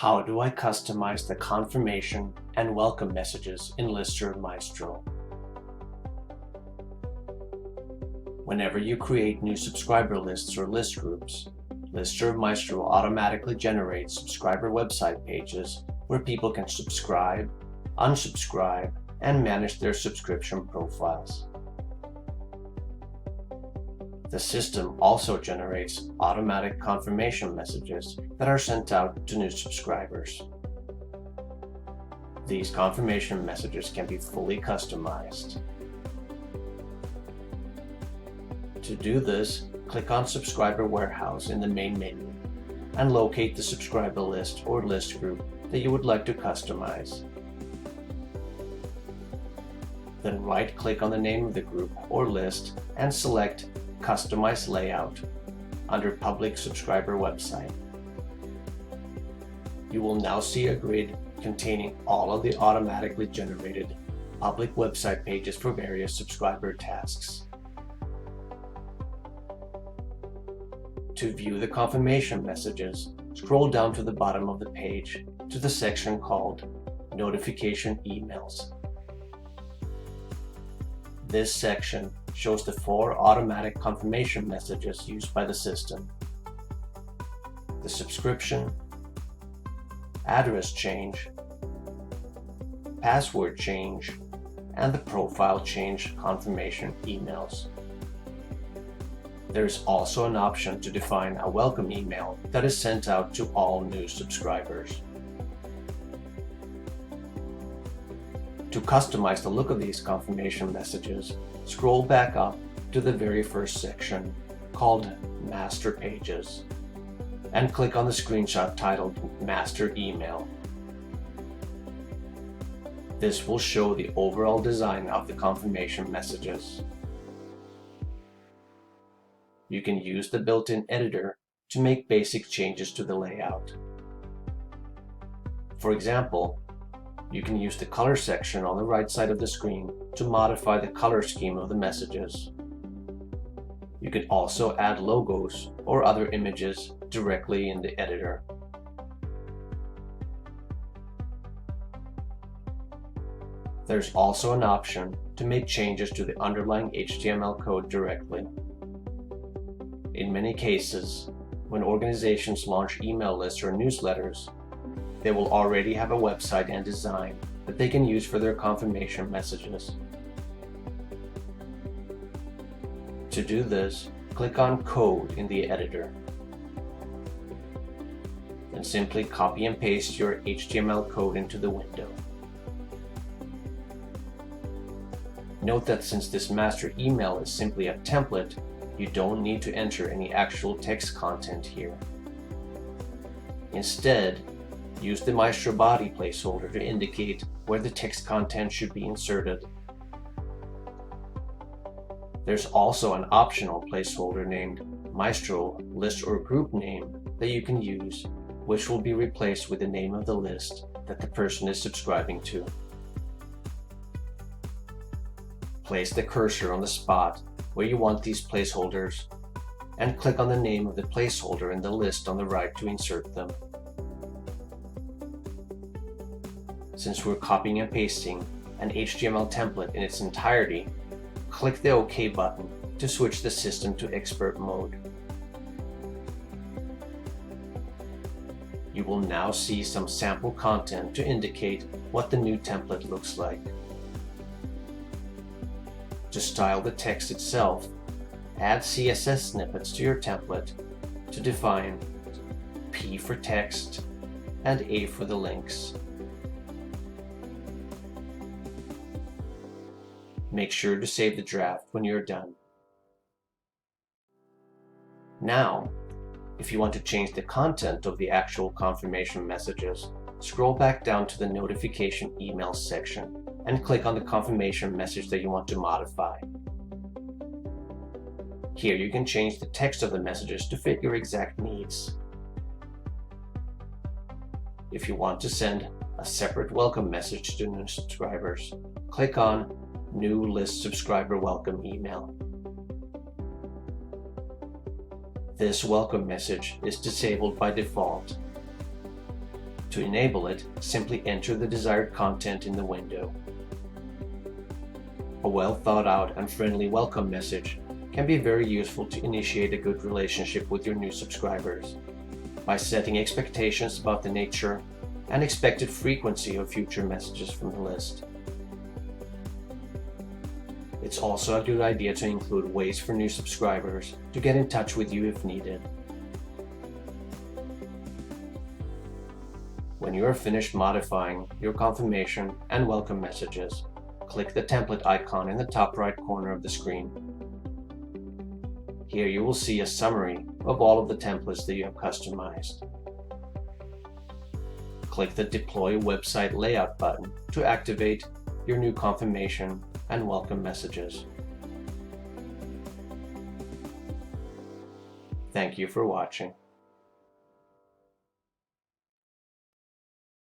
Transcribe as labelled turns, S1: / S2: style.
S1: How do I customize the confirmation and welcome messages in LISTSERV Maestro? Whenever you create new subscriber lists or list groups, LISTSERV Maestro automatically generates subscriber website pages where people can subscribe, unsubscribe, and manage their subscription profiles. The system also generates automatic confirmation messages that are sent out to new subscribers. These confirmation messages can be fully customized. To do this, click on Subscriber Warehouse in the main menu and locate the subscriber list or list group that you would like to customize. Then right-click on the name of the group or list and select Customize Layout under Public Subscriber Website. You will now see a grid containing all of the automatically generated public website pages for various subscriber tasks. To view the confirmation messages, scroll down to the bottom of the page to the section called Notification Emails. This section shows the 4 automatic confirmation messages used by the system: the subscription, address change, password change, and the profile change confirmation emails. There is also an option to define a welcome email that is sent out to all new subscribers. To customize the look of these confirmation messages, scroll back up to the very first section called Master Pages and click on the screenshot titled Master Email. This will show the overall design of the confirmation messages. You can use the built-in editor to make basic changes to the layout. For example, you can use the color section on the right side of the screen to modify the color scheme of the messages. You can also add logos or other images directly in the editor. There's also an option to make changes to the underlying HTML code directly. In many cases, when organizations launch email lists or newsletters, they will already have a website and design that they can use for their confirmation messages. To do this, click on Code in the editor. Then simply copy and paste your HTML code into the window. Note that since this master email is simply a template, you don't need to enter any actual text content here. Instead, use the Maestro body placeholder to indicate where the text content should be inserted. There's also an optional placeholder named Maestro List or Group Name that you can use, which will be replaced with the name of the list that the person is subscribing to. Place the cursor on the spot where you want these placeholders and click on the name of the placeholder in the list on the right to insert them. Since we're copying and pasting an HTML template in its entirety, click the OK button to switch the system to expert mode. You will now see some sample content to indicate what the new template looks like. To style the text itself, add CSS snippets to your template to define P for text and A for the links. Make sure to save the draft when you're done. Now, if you want to change the content of the actual confirmation messages, scroll back down to the Notification Emails section and click on the confirmation message that you want to modify. Here you can change the text of the messages to fit your exact needs. If you want to send a separate welcome message to new subscribers, click on New List Subscriber Welcome Email. This welcome message is disabled by default. To To enable it, simply enter the desired content in the window. A well thought out and friendly welcome message can be very useful to initiate a good relationship with your new subscribers by setting expectations about the nature and expected frequency of future messages from the list. It's also a good idea to include ways for new subscribers to get in touch with you if needed. When you are finished modifying your confirmation and welcome messages, click the template icon in the top right corner of the screen. Here you will see a summary of all of the templates that you have customized. Click the Deploy Website Layout button to activate your new confirmation and welcome messages. Thank you for watching.